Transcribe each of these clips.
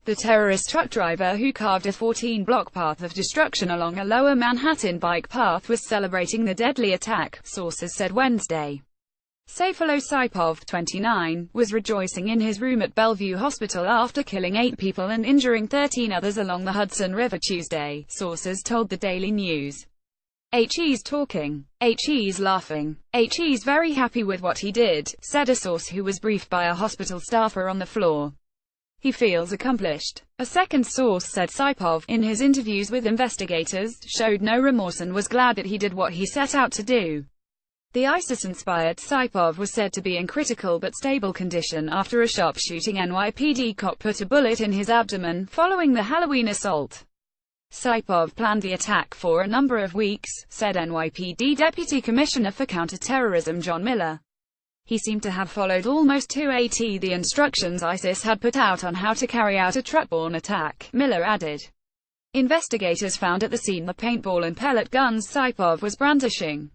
The terrorist truck driver who carved a 14-block path of destruction along a lower Manhattan bike path was celebrating the deadly attack, sources said Wednesday. Sayfullo Saipov, 29, was rejoicing in his room at Bellevue Hospital after killing 8 people and injuring 13 others along the Hudson River Tuesday, sources told the Daily News. "He's talking. He's laughing. He's very happy with what he did," said a source who was briefed by a hospital staffer on the floor. "He feels accomplished." A second source said Saipov, in his interviews with investigators, showed no remorse and was glad that he did what he set out to do. The ISIS-inspired Saipov was said to be in critical but stable condition after a sharpshooting NYPD cop put a bullet in his abdomen, following the Halloween assault. Saipov planned the attack for a number of weeks, said NYPD Deputy Commissioner for Counter-Terrorism John Miller. He seemed to have followed almost to a T the instructions ISIS had put out on how to carry out a truck-borne attack, Miller added. Investigators found at the scene the paintball and pellet guns Saipov was brandishing.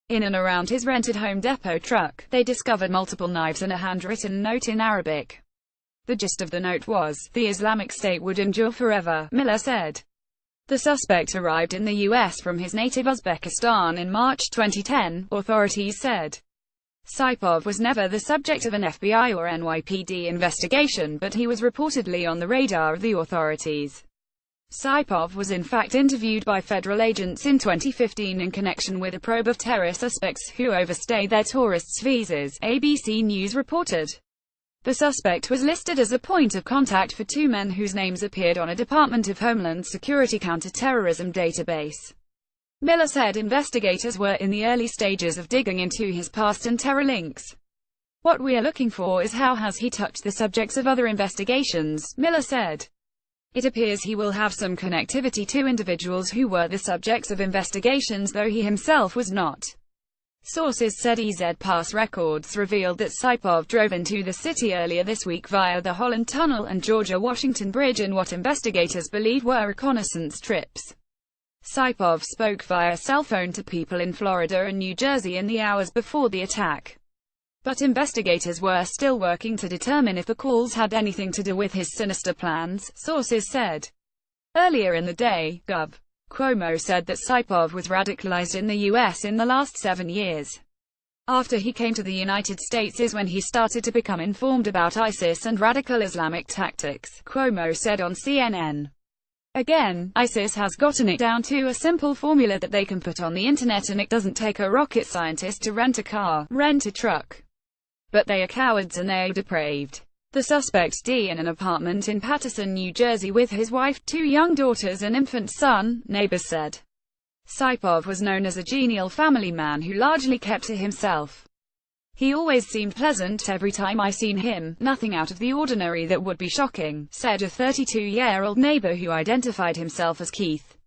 In and around his rented Home Depot truck, they discovered multiple knives and a handwritten note in Arabic. The gist of the note was, "The Islamic State would endure forever," Miller said. The suspect arrived in the U.S. from his native Uzbekistan in March 2010, authorities said. Saipov was never the subject of an FBI or NYPD investigation, but he was reportedly on the radar of the authorities. Saipov was in fact interviewed by federal agents in 2015 in connection with a probe of terror suspects who overstayed their tourists' visas, ABC News reported. The suspect was listed as a point of contact for 2 men whose names appeared on a Department of Homeland Security counter-terrorism database. Miller said investigators were in the early stages of digging into his past and terror links. "What we are looking for is how has he touched the subjects of other investigations," Miller said. "It appears he will have some connectivity to individuals who were the subjects of investigations, though he himself was not." Sources said E-ZPass records revealed that Saipov drove into the city earlier this week via the Holland Tunnel and Georgia-Washington Bridge in what investigators believe were reconnaissance trips. Saipov spoke via cell phone to people in Florida and New Jersey in the hours before the attack. But investigators were still working to determine if the calls had anything to do with his sinister plans, sources said. Earlier in the day, Gov. Cuomo said that Saipov was radicalized in the U.S. in the last 7 years. After he came to the United States is when he started to become informed about ISIS and radical Islamic tactics, Cuomo said on CNN. Again, ISIS has gotten it down to a simple formula that they can put on the internet, and it doesn't take a rocket scientist to rent a car, rent a truck. But they are cowards and they are depraved. The suspect died in an apartment in Paterson, New Jersey with his wife, 2 young daughters and infant son, neighbors said. Saipov was known as a genial family man who largely kept to himself. "He always seemed pleasant every time I seen him, nothing out of the ordinary that would be shocking," said a 32-year-old neighbor who identified himself as Keith.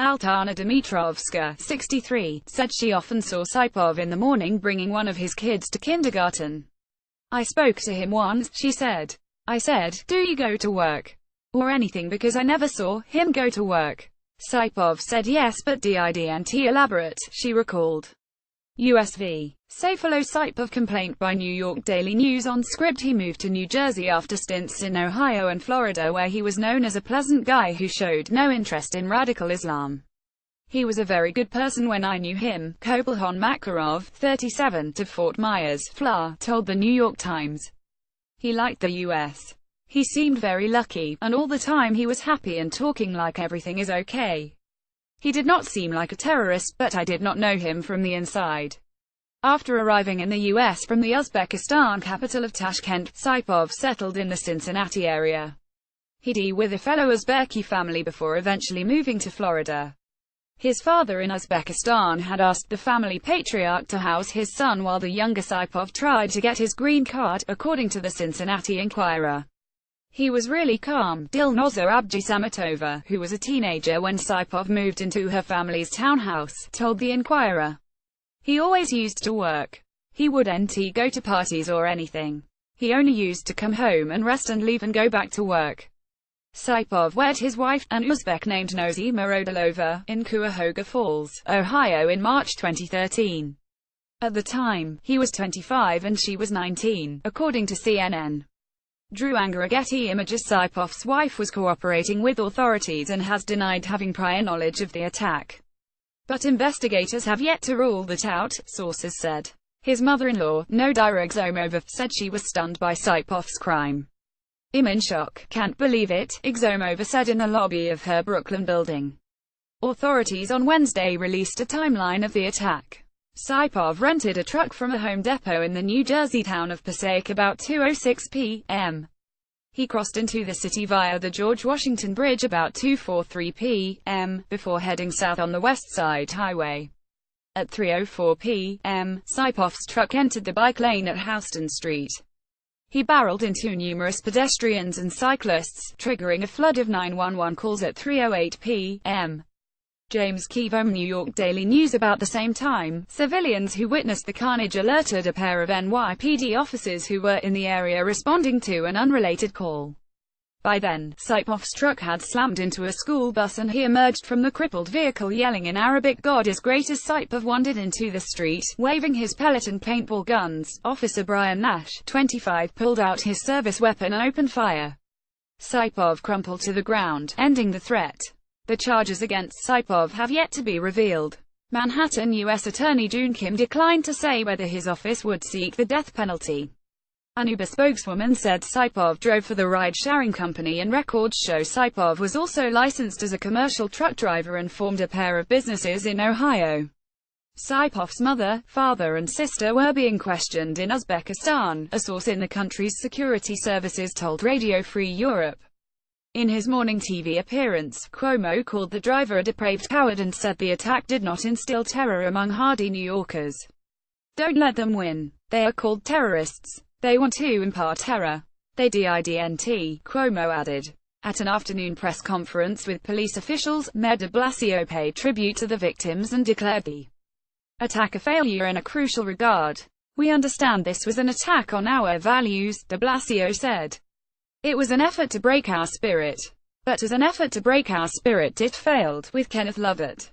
Altana Dmitrovska, 63, said she often saw Saipov in the morning bringing one of his kids to kindergarten. "I spoke to him once," she said. "I said, 'Do you go to work?' or anything, because I never saw him go to work." Saipov said yes, but didn't elaborate, she recalled. USV. Sayfullo Saipov complaint by New York Daily News on script. He moved to New Jersey after stints in Ohio and Florida where he was known as a pleasant guy who showed no interest in radical Islam. "He was a very good person when I knew him," Kopelhon Makarov, 37, to Fort Myers, Fla, told the New York Times. "He liked the U.S. He seemed very lucky, and all the time he was happy and talking like everything is okay. He did not seem like a terrorist, but I did not know him from the inside." After arriving in the U.S. from the Uzbekistan capital of Tashkent, Saipov settled in the Cincinnati area. He'd with a fellow Uzbeki family before eventually moving to Florida. His father in Uzbekistan had asked the family patriarch to house his son while the younger Saipov tried to get his green card, according to the Cincinnati Enquirer. "He was really calm," Dilnoza Abdusamatova, who was a teenager when Saipov moved into her family's townhouse, told the Enquirer. "He always used to work. He wouldn't go to parties or anything. He only used to come home and rest and leave and go back to work." Saipov wed his wife, an Uzbek named Nozi Mirodilova, in Cuyahoga Falls, Ohio in March 2013. At the time, he was 25 and she was 19, according to CNN. drew anger. Getty Images. Saipov's wife was cooperating with authorities and has denied having prior knowledge of the attack. But investigators have yet to rule that out, sources said. His mother-in-law, Nodira Exomova, said she was stunned by Saipov's crime. "I'm in shock. Can't believe it," Exomova said in the lobby of her Brooklyn building. Authorities on Wednesday released a timeline of the attack. Saipov rented a truck from a Home Depot in the New Jersey town of Passaic about 2:06 p.m. He crossed into the city via the George Washington Bridge about 2:43 p.m., before heading south on the West Side Highway. At 3:04 p.m., Saipov's truck entered the bike lane at Houston Street. He barreled into numerous pedestrians and cyclists, triggering a flood of 911 calls at 3:08 p.m. James Keevom, New York Daily News. About the same time, civilians who witnessed the carnage alerted a pair of NYPD officers who were in the area responding to an unrelated call. By then, Saipov's truck had slammed into a school bus and he emerged from the crippled vehicle yelling in Arabic, "God is great." As Saipov wandered into the street, waving his pellet and paintball guns, Officer Brian Nash, 25, pulled out his service weapon and opened fire. Saipov crumpled to the ground, ending the threat. The charges against Saipov have yet to be revealed. Manhattan U.S. Attorney June Kim declined to say whether his office would seek the death penalty. An Uber spokeswoman said Saipov drove for the ride-sharing company, and records show Saipov was also licensed as a commercial truck driver and formed a pair of businesses in Ohio. Saipov's mother, father and sister were being questioned in Uzbekistan, a source in the country's security services told Radio Free Europe. In his morning TV appearance, Cuomo called the driver a depraved coward and said the attack did not instill terror among hardy New Yorkers. "Don't let them win. They are called terrorists. They want to impart terror. They didn't," Cuomo added. At an afternoon press conference with police officials, Mayor de Blasio paid tribute to the victims and declared the attack a failure in a crucial regard. "We understand this was an attack on our values," de Blasio said. "It was an effort to break our spirit. But as an effort to break our spirit, it failed," with Kenneth Lovett,